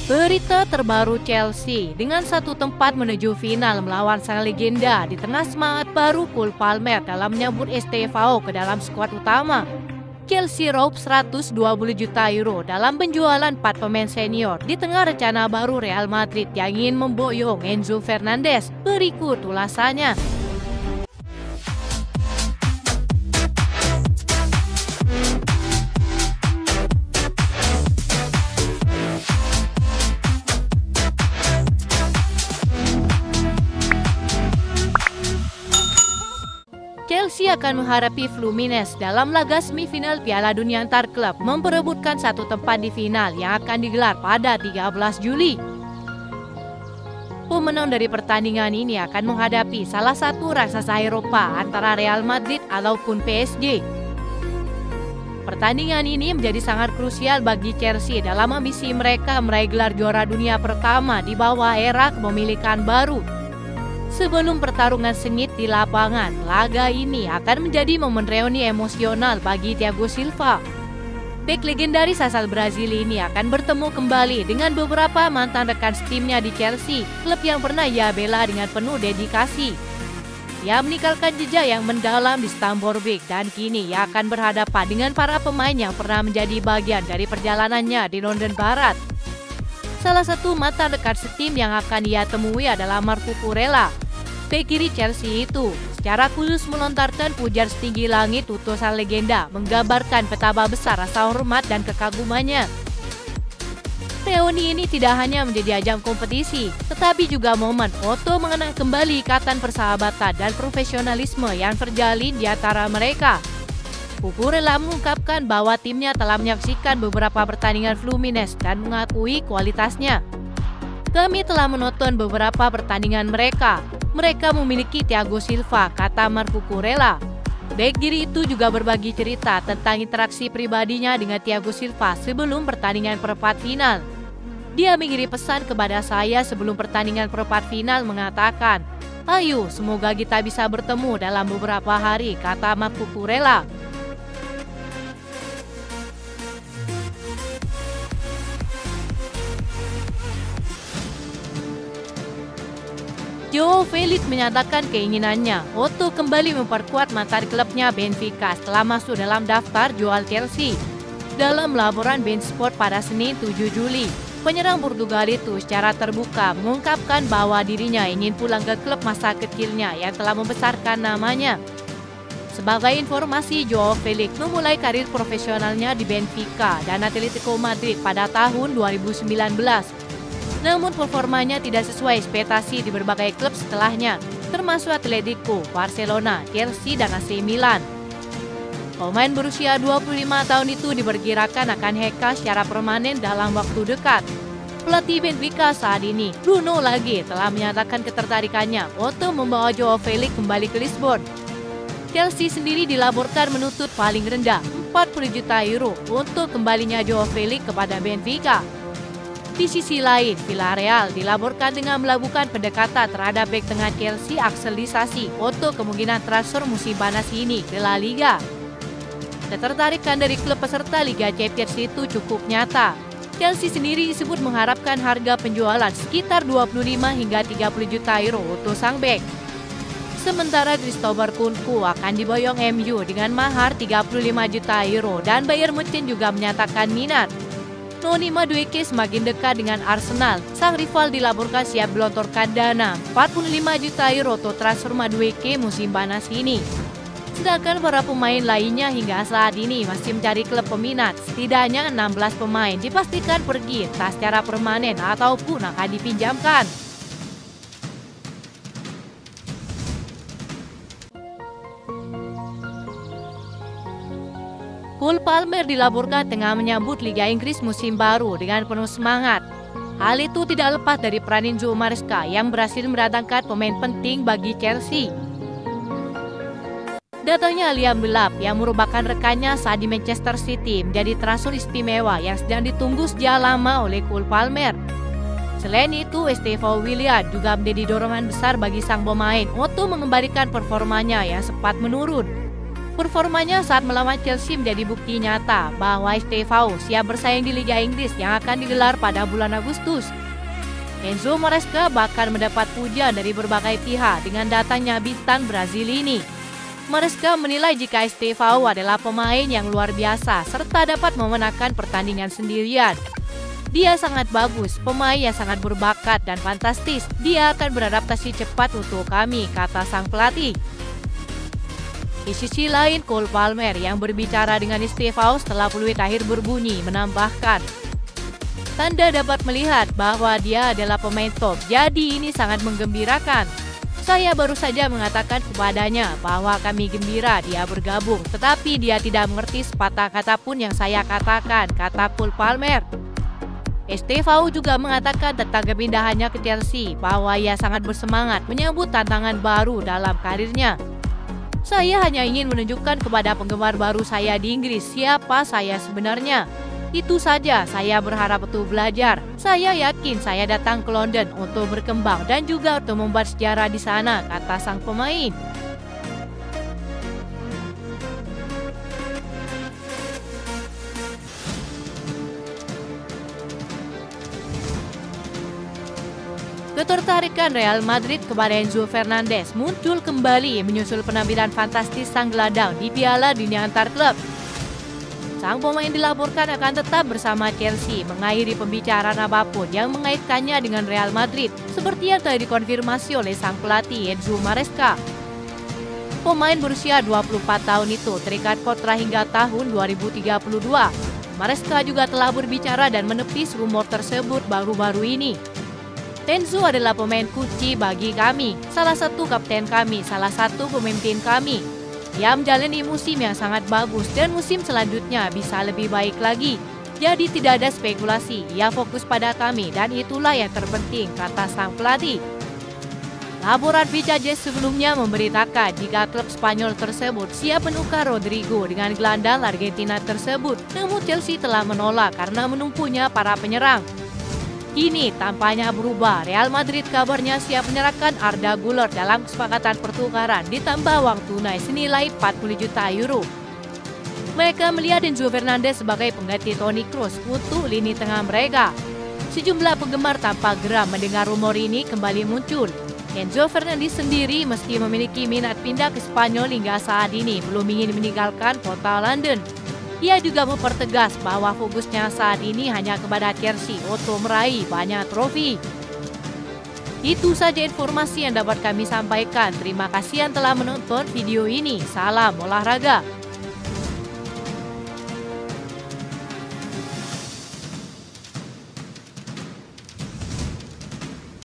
Berita terbaru Chelsea dengan satu tempat menuju final melawan sang legenda di tengah semangat baru Cole Palmer dalam menyambut Estevao ke dalam skuad utama. Chelsea raup 120 juta euro dalam penjualan 4 pemain senior di tengah rencana baru Real Madrid yang ingin memboyong Enzo Fernandez. Berikut ulasannya. Chelsea akan menghadapi Fluminense dalam laga semifinal Piala Dunia antar klub memperebutkan satu tempat di final yang akan digelar pada 13 Juli. Pemenang dari pertandingan ini akan menghadapi salah satu raksasa Eropa antara Real Madrid ataupun PSG. Pertandingan ini menjadi sangat krusial bagi Chelsea dalam ambisi mereka meraih gelar juara dunia pertama di bawah era kepemilikan baru. Sebelum pertarungan sengit di lapangan, laga ini akan menjadi momen reuni emosional bagi Thiago Silva. Bek legendaris asal Brazil ini akan bertemu kembali dengan beberapa mantan rekan setimnya di Chelsea, klub yang pernah ia bela dengan penuh dedikasi. Ia meninggalkan jejak yang mendalam di Stamford Bridge dan kini ia akan berhadapan dengan para pemain yang pernah menjadi bagian dari perjalanannya di London Barat. Salah satu mantan rekan setim yang akan ia temui adalah Marco Kurela. Bek kiri Chelsea itu secara khusus melontarkan pujian setinggi langit untuk sang legenda, menggambarkan betapa besar rasa hormat dan kekagumannya. Reuni ini tidak hanya menjadi ajang kompetisi, tetapi juga momen untuk mengenang kembali ikatan persahabatan dan profesionalisme yang terjalin di antara mereka. Cucurella mengungkapkan bahwa timnya telah menyaksikan beberapa pertandingan Fluminense dan mengakui kualitasnya. Kami telah menonton beberapa pertandingan mereka. Mereka memiliki Thiago Silva, kata Marco Kurela. Bek kiri itu juga berbagi cerita tentang interaksi pribadinya dengan Thiago Silva sebelum pertandingan perempat final. Dia mengirim pesan kepada saya sebelum pertandingan perempat final mengatakan, "Ayo, semoga kita bisa bertemu dalam beberapa hari," kata Marco Kurela. Joao Felix menyatakan keinginannya untuk kembali memperkuat mantan klubnya Benfica setelah masuk dalam daftar jual Chelsea. Dalam laporan BeIN Sport pada Senin 7 Juli, penyerang Portugal itu secara terbuka mengungkapkan bahwa dirinya ingin pulang ke klub masa kecilnya yang telah membesarkan namanya. Sebagai informasi, Joao Felix memulai karir profesionalnya di Benfica dan Atletico Madrid pada tahun 2019. Namun performanya tidak sesuai ekspektasi di berbagai klub setelahnya, termasuk Atletico, Barcelona, Chelsea, dan AC Milan. Pemain berusia 25 tahun itu diperkirakan akan hengkang secara permanen dalam waktu dekat. Pelatih Benfica saat ini, Bruno Lage, telah menyatakan ketertarikannya untuk membawa Joao Felix kembali ke Lisbon. Chelsea sendiri dilaporkan menuntut paling rendah 40 juta euro untuk kembalinya Joao Felix kepada Benfica. Di sisi lain, Villarreal dilaporkan dengan melakukan pendekatan terhadap bek tengah Chelsea Axel Disasi untuk kemungkinan transfer musim panas ini ke La Liga. Ketertarikan dari klub peserta Liga Champions itu cukup nyata. Chelsea sendiri disebut mengharapkan harga penjualan sekitar 25 hingga 30 juta euro untuk sang bek. Sementara Christopher Nkunku akan diboyong MU dengan mahar 35 juta euro dan Bayern Munchen juga menyatakan minat. Noni Madueke semakin dekat dengan Arsenal. Sang rival dilaporkan siap gelontorkan dana 45 juta euro untuk transfer Madueke musim panas ini. Sedangkan para pemain lainnya hingga saat ini masih mencari klub peminat. Setidaknya 16 pemain dipastikan pergi entah secara permanen ataupun akan dipinjamkan. Cole Palmer dilaporkan tengah menyambut Liga Inggris musim baru dengan penuh semangat. Hal itu tidak lepas dari peran Enzo Maresca yang berhasil mendatangkan pemain penting bagi Chelsea. Datangnya Liam Delap yang merupakan rekannya saat di Manchester City menjadi transfer istimewa yang sedang ditunggu sejak lama oleh Cole Palmer. Selain itu, Estevao Willian juga menjadi dorongan besar bagi sang pemain untuk mengembalikan performanya yang sempat menurun. Performanya saat melawan Chelsea menjadi bukti nyata bahwa Estevao siap bersaing di Liga Inggris yang akan digelar pada bulan Agustus. Enzo Maresca bahkan mendapat pujian dari berbagai pihak dengan datangnya bintang Brazil ini. Maresca menilai jika Estevao adalah pemain yang luar biasa serta dapat memenangkan pertandingan sendirian. Dia sangat bagus, pemain yang sangat berbakat dan fantastis. Dia akan beradaptasi cepat untuk kami, kata sang pelatih. Di sisi lain, Cole Palmer yang berbicara dengan Estevao setelah peluit akhir berbunyi menambahkan, "Tanda dapat melihat bahwa dia adalah pemain top, jadi ini sangat menggembirakan. Saya baru saja mengatakan kepadanya bahwa kami gembira dia bergabung, tetapi dia tidak mengerti sepatah kata pun yang saya katakan," kata Cole Palmer. Estevao juga mengatakan tentang kepindahannya ke Chelsea bahwa ia sangat bersemangat menyambut tantangan baru dalam karirnya. "Saya hanya ingin menunjukkan kepada penggemar baru saya di Inggris siapa saya sebenarnya. Itu saja, saya berharap untuk belajar. Saya yakin saya datang ke London untuk berkembang dan juga untuk membuat sejarah di sana," kata sang pemain. Ketertarikan Real Madrid kepada Enzo Fernandez muncul kembali menyusul penampilan fantastis sang gelandang di Piala Dunia Antar Klub. Sang pemain dilaporkan akan tetap bersama Chelsea mengakhiri pembicaraan apapun yang mengaitkannya dengan Real Madrid, seperti yang telah dikonfirmasi oleh sang pelatih Enzo Maresca. Pemain berusia 24 tahun itu terikat kontrak hingga tahun 2032. Maresca juga telah berbicara dan menepis rumor tersebut baru-baru ini. "Enzo adalah pemain kunci bagi kami, salah satu kapten kami, salah satu pemimpin kami. Dia menjalani musim yang sangat bagus dan musim selanjutnya bisa lebih baik lagi. Jadi tidak ada spekulasi, ia fokus pada kami dan itulah yang terpenting," kata sang pelatih. Laporan Vicajes sebelumnya memberitakan jika klub Spanyol tersebut siap menukar Rodrigo dengan gelandang Argentina tersebut, namun Chelsea telah menolak karena menumpunya para penyerang. Kini tampaknya berubah, Real Madrid kabarnya siap menyerahkan Arda Güler dalam kesepakatan pertukaran ditambah uang tunai senilai 40 juta euro. Mereka melihat Enzo Fernandez sebagai pengganti Toni Kroos untuk lini tengah mereka. Sejumlah penggemar tampak geram mendengar rumor ini kembali muncul. Enzo Fernandez sendiri meski memiliki minat pindah ke Spanyol hingga saat ini belum ingin meninggalkan kota London. Ia juga mempertegas bahwa fokusnya saat ini hanya kepada Chelsea untuk meraih banyak trofi. Itu saja informasi yang dapat kami sampaikan. Terima kasih yang telah menonton video ini. Salam olahraga.